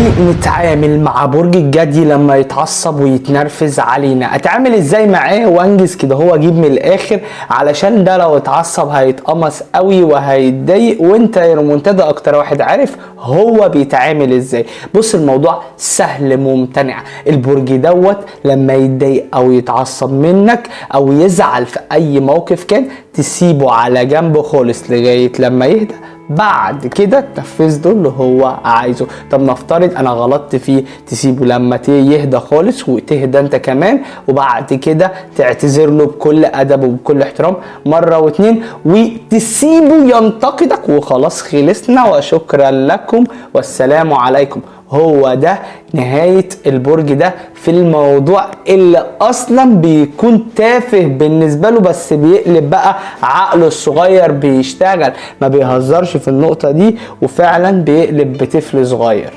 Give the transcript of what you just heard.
نتعامل مع برج الجدي لما يتعصب ويتنرفز علينا؟ اتعامل ازاي معاه وانجز كده هو اجيب من الاخر، علشان ده لو اتعصب هيتقمص قوي وهيتضايق، وانت يا منتدى اكتر واحد عارف هو بيتعامل ازاي. بص الموضوع سهل ممتنع. البرج دوت لما يتضايق او يتعصب منك او يزعل في اي موقف كان، تسيبه على جنب خالص لغاية لما يهدى، بعد كده تنفذ له اللي هو عايزه. طب نفترض انا غلطت فيه، تسيبه لما يهدى خالص وتهدى انت كمان، وبعد كده تعتذر له بكل ادب وبكل احترام مرة واتنين، وتسيبه ينتقدك، وخلاص خلصنا وشكرا لكم والسلام عليكم. هو ده نهاية البرج ده في الموضوع اللي اصلا بيكون تافه بالنسبة له، بس بيقلب بقى عقله الصغير بيشتغل، ما بيهزرش في النقطة دي، وفعلا بيقلب بطفل صغير.